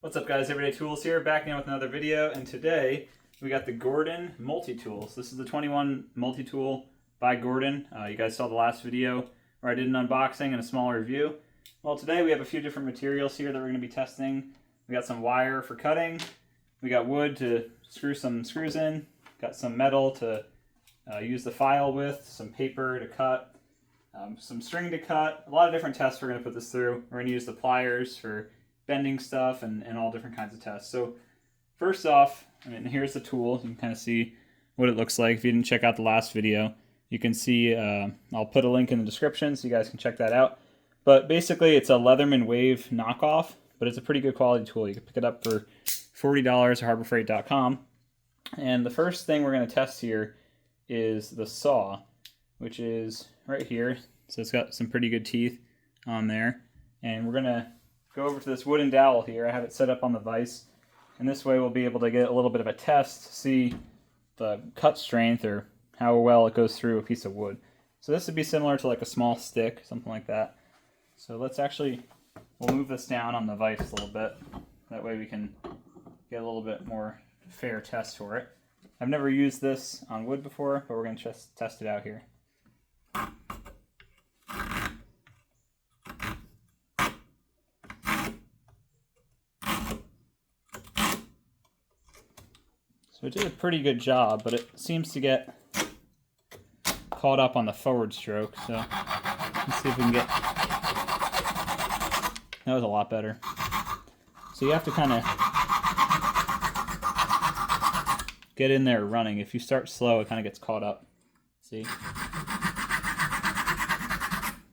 What's up guys, Everyday Tools here, back in with another video, and today we got the Gordon multi-tool. So this is the 21 multi-tool by Gordon. You guys saw the last video where I did an unboxing and a small review. Well, today we have a few different materials here that we're going to be testing. We got some wire for cutting, we got wood to screw some screws in, got some metal to use the file with, some paper to cut, some string to cut. A lot of different tests we're going to put this through. We're going to use the pliers for bending stuff and all different kinds of tests. So first off, here's the tool. You can kind of see what it looks like. If you didn't check out the last video, you can see, I'll put a link in the description so you guys can check that out. But basically it's a Leatherman Wave knockoff, but it's a pretty good quality tool. You can pick it up for $40 at harborfreight.com. And the first thing we're going to test here is the saw, which is right here. So it's got some pretty good teeth on there. And we're going to go over to this wooden dowel here. I have it set up on the vise, and this way we'll be able to get a little bit of a test to see the cut strength or how well it goes through a piece of wood. So this would be similar to like a small stick, something like that. So we'll move this down on the vise a little bit. That way we can get a little bit more fair test for it. I've never used this on wood before, but we're going to just test it out here. So it did a pretty good job, but it seems to get caught up on the forward stroke. So let's see if we can get... That was a lot better. So you have to kind of get in there running. If you start slow, it kind of gets caught up. See?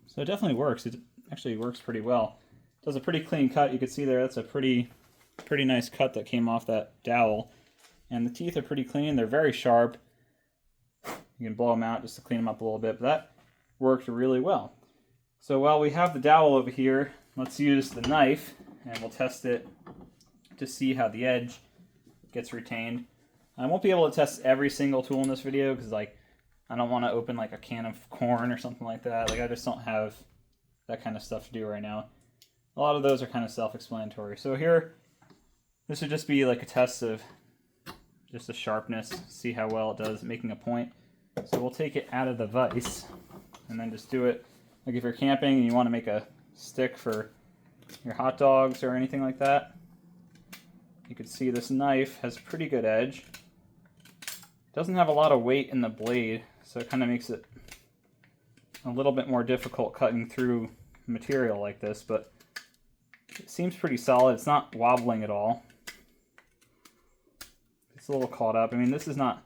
So it definitely works. It actually works pretty well. It does a pretty clean cut. You can see there, that's a pretty nice cut that came off that dowel. And the teeth are pretty clean. They're very sharp. You can blow them out just to clean them up a little bit, but that worked really well. So while we have the dowel over here, let's use the knife and we'll test it to see how the edge gets retained. I won't be able to test every single tool in this video because I don't want to open like a can of corn or something like that. I just don't have that kind of stuff to do right now. A lot of those are kind of self-explanatory. So here, this would just be like a test of just the sharpness, see how well it does making a point. So we'll take it out of the vise and then just do it like if you're camping and you want to make a stick for your hot dogs or anything like that. You can see this knife has a pretty good edge. It doesn't have a lot of weight in the blade, so it kind of makes it a little bit more difficult cutting through material like this, but it seems pretty solid. It's not wobbling at all. It's a little caught up. This is not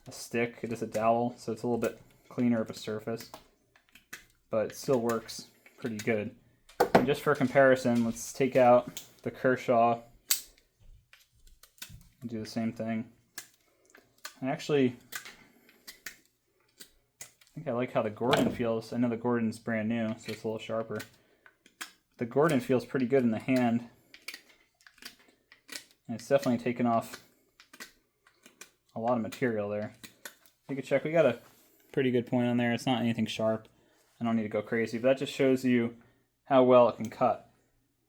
a stick, it is a dowel, so it's a little bit cleaner of a surface, but it still works pretty good. And just for comparison, let's take out the Kershaw and do the same thing. And actually, I think I like how the Gordon feels. I know the Gordon's brand new, so it's a little sharper. The Gordon feels pretty good in the hand, and it's definitely taken off a lot of material there. You can check, we got a pretty good point on there. It's not anything sharp. I don't need to go crazy, but that just shows you how well it can cut.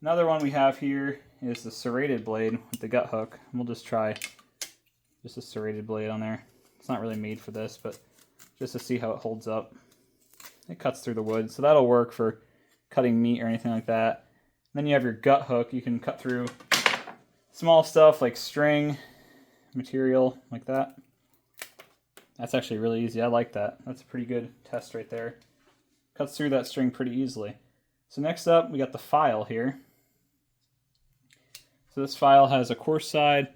Another one we have here is the serrated blade with the gut hook. We'll just try just a serrated blade on there. It's not really made for this, but just to see how it holds up. It cuts through the wood, so that'll work for cutting meat or anything like that. Then you have your gut hook. You can cut through small stuff like string, material like that. That's actually really easy. I like that. That's a pretty good test right there. Cuts through that string pretty easily. So next up, we got the file here. So this file has a coarse side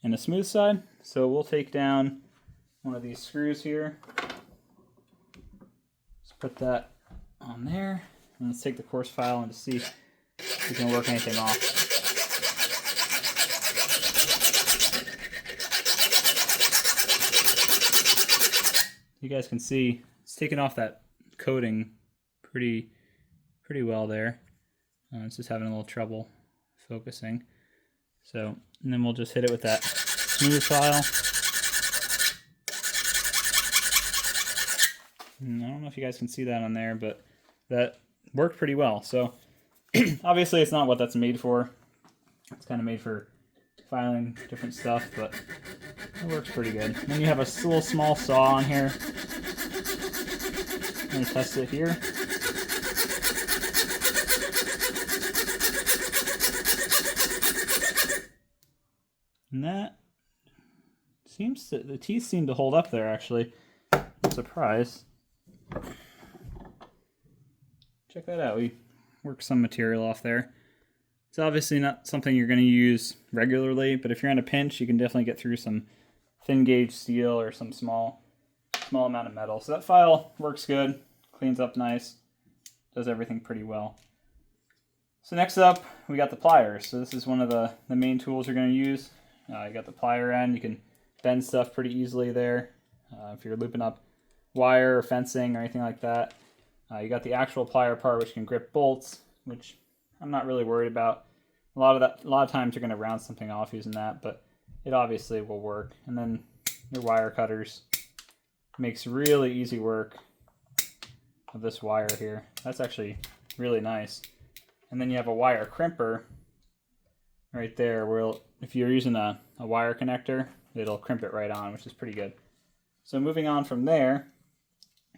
and a smooth side. So we'll take down one of these screws here. Just put that on there. And let's take the coarse file and just see if we can work anything off. You guys can see it's taken off that coating pretty well there. It's just having a little trouble focusing. So, and then we'll just hit it with that smooth file. And I don't know if you guys can see that on there, but that worked pretty well. So obviously it's not what that's made for. It's kind of made for filing different stuff, but it works pretty good. Then you have a little small saw on here. I'm going to test it here. And that seems to, the teeth seem to hold up there actually. I'm surprised. Check that out. We worked some material off there. It's obviously not something you're going to use regularly, but if you're in a pinch, you can definitely get through some thin gauge steel or some small amount of metal. So that file works good, cleans up nice, does everything pretty well. So next up, we got the pliers. So this is one of the main tools you're going to use. You got the plier end. You can bend stuff pretty easily there if you're looping up wire or fencing or anything like that. You got the actual plier part, which can grip bolts, which I'm not really worried about. A lot of times you're going to round something off using that, but it obviously will work. And then your wire cutters makes really easy work of this wire here. That's actually really nice. And then you have a wire crimper right there where if you're using a wire connector, it'll crimp it right on, which is pretty good. So moving on from there,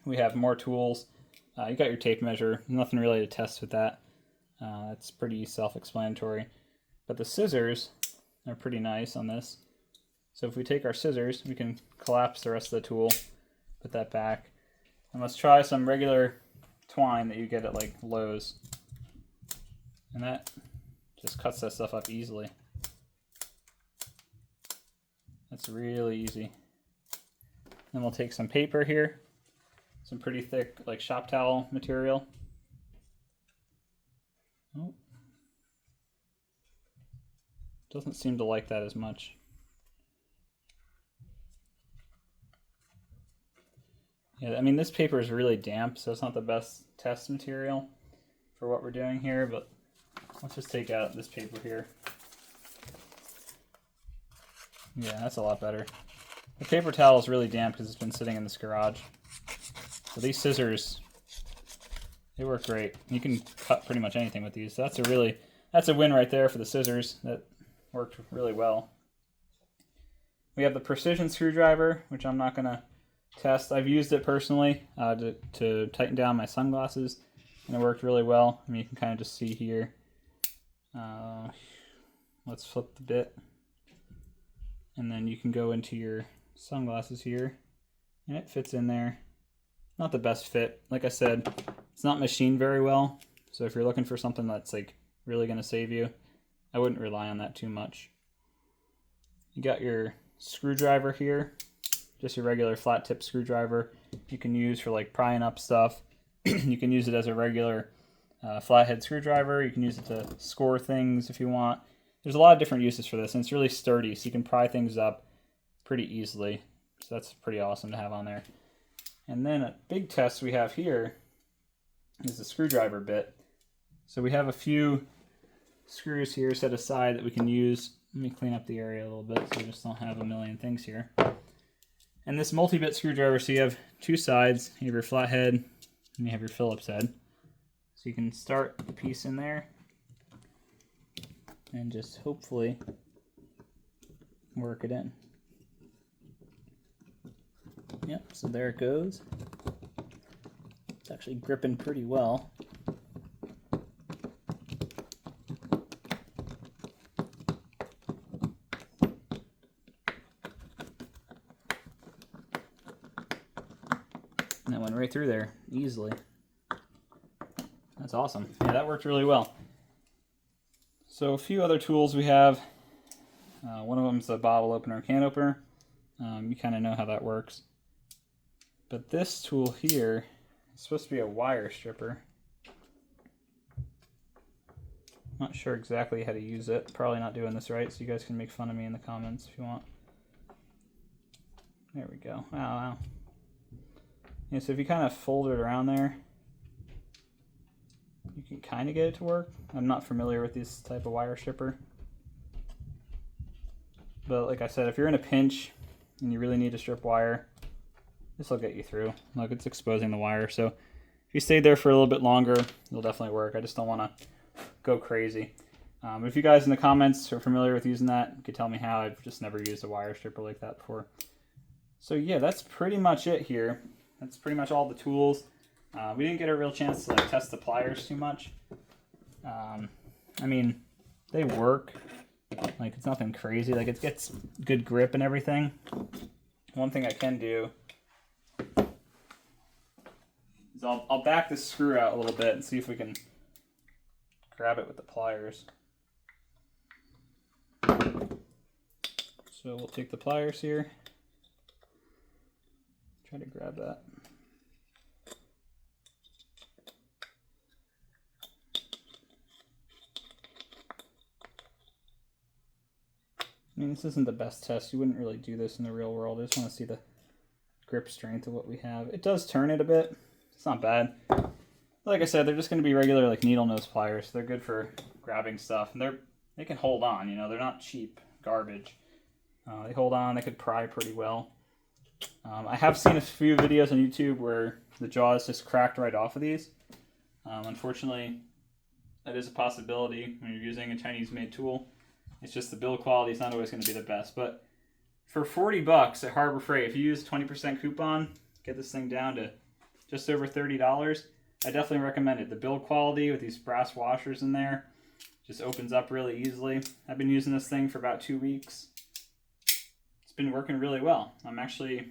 we have more tools. You got your tape measure. Nothing really to test with that. That's pretty self-explanatory. But the scissors are pretty nice on this. So if we take our scissors, we can collapse the rest of the tool, put that back. And let's try some regular twine that you get at like Lowe's. And that just cuts that stuff up easily. That's really easy. Then we'll take some paper here, some pretty thick like shop towel material. Oh. Doesn't seem to like that as much. Yeah, I mean this paper is really damp, so it's not the best test material for what we're doing here, but let's just take out this paper here. Yeah, that's a lot better. The paper towel is really damp because it's been sitting in this garage. So these scissors, they work great. You can cut pretty much anything with these. So that's a win right there for the scissors. That worked really well. We have the precision screwdriver, which I'm not going to test. I've used it personally to tighten down my sunglasses, and it worked really well. I mean, you can kind of just see here. Let's flip the bit. And then you can go into your sunglasses here, and it fits in there. Not the best fit. Like I said, it's not machined very well. So if you're looking for something that's like really going to save you, I wouldn't rely on that too much. You got your screwdriver here, just your regular flat tip screwdriver. You can use for like prying up stuff. You can use it as a regular flathead screwdriver. You can use it to score things if you want. There's a lot of different uses for this, and it's really sturdy, so you can pry things up pretty easily. So that's pretty awesome to have on there. And then a big test we have here is the screwdriver bit. So we have a few screws here set aside that we can use. Let me clean up the area a little bit so we just don't have a million things here. And this multi-bit screwdriver, so you have two sides. You have your flathead and you have your Phillips head. So you can start the piece in there and just hopefully work it in. Yep, so there it goes. It's actually gripping pretty well. And that went right through there easily. That's awesome. Yeah, that worked really well. So a few other tools we have. One of them is a bottle opener and can opener. You kind of know how that works. But this tool here is supposed to be a wire stripper. Not sure exactly how to use it. Probably not doing this right, so you guys can make fun of me in the comments if you want. There we go. Wow. Yeah, so if you kind of fold it around there, you can kind of get it to work. I'm not familiar with this type of wire stripper. But like I said, if you're in a pinch and you really need to strip wire, this will get you through. Look, it's exposing the wire. So if you stay there for a little bit longer, it'll definitely work. I just don't want to go crazy. If you guys in the comments are familiar with using that, you could tell me how. I've just never used a wire stripper like that before. So yeah, that's pretty much it here. That's pretty much all the tools. We didn't get a real chance to like test the pliers too much. I mean, they work. Like, it's nothing crazy. Like, it gets good grip and everything. One thing I can do is I'll back this screw out a little bit and see if we can grab it with the pliers. So we'll take the pliers here. Try to grab that. I mean, this isn't the best test. You wouldn't really do this in the real world. I just want to see the grip strength of what we have. It does turn it a bit. It's not bad. Like I said, they're just going to be regular like needle nose pliers. They're good for grabbing stuff, and they can hold on. You know, they're not cheap garbage. They hold on. They could pry pretty well. I have seen a few videos on YouTube where the jaw is just cracked right off of these. Unfortunately, that is a possibility when you're using a Chinese-made tool. It's just the build quality is not always going to be the best. But for 40 bucks at Harbor Freight, if you use 20% coupon, get this thing down to just over $30. I definitely recommend it. The build quality with these brass washers in there just opens up really easily. I've been using this thing for about 2 weeks. It's been working really well. I'm actually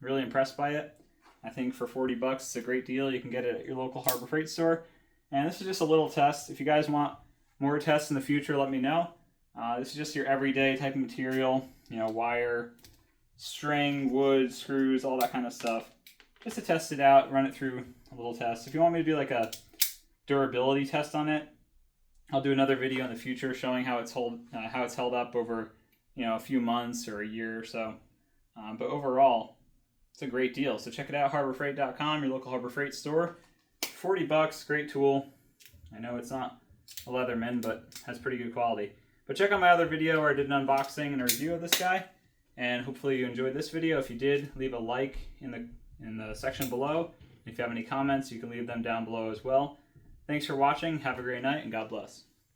really impressed by it. I think for 40 bucks, it's a great deal. You can get it at your local Harbor Freight store. And this is just a little test. If you guys want more tests in the future, let me know. This is just your everyday type of material, you know, wire, string, wood, screws, all that kind of stuff. Just to test it out, run it through a little test. If you want me to do like a durability test on it, I'll do another video in the future showing how it's held up over, you know, a few months or a year or so. But overall, it's a great deal. So check it out, harborfreight.com, your local Harbor Freight store. 40 bucks, great tool. I know it's not a Leatherman, but has pretty good quality. But check out my other video where I did an unboxing and a review of this guy. And hopefully you enjoyed this video. If you did, leave a like in the section below. If you have any comments, you can leave them down below as well. Thanks for watching. Have a great night, and God bless.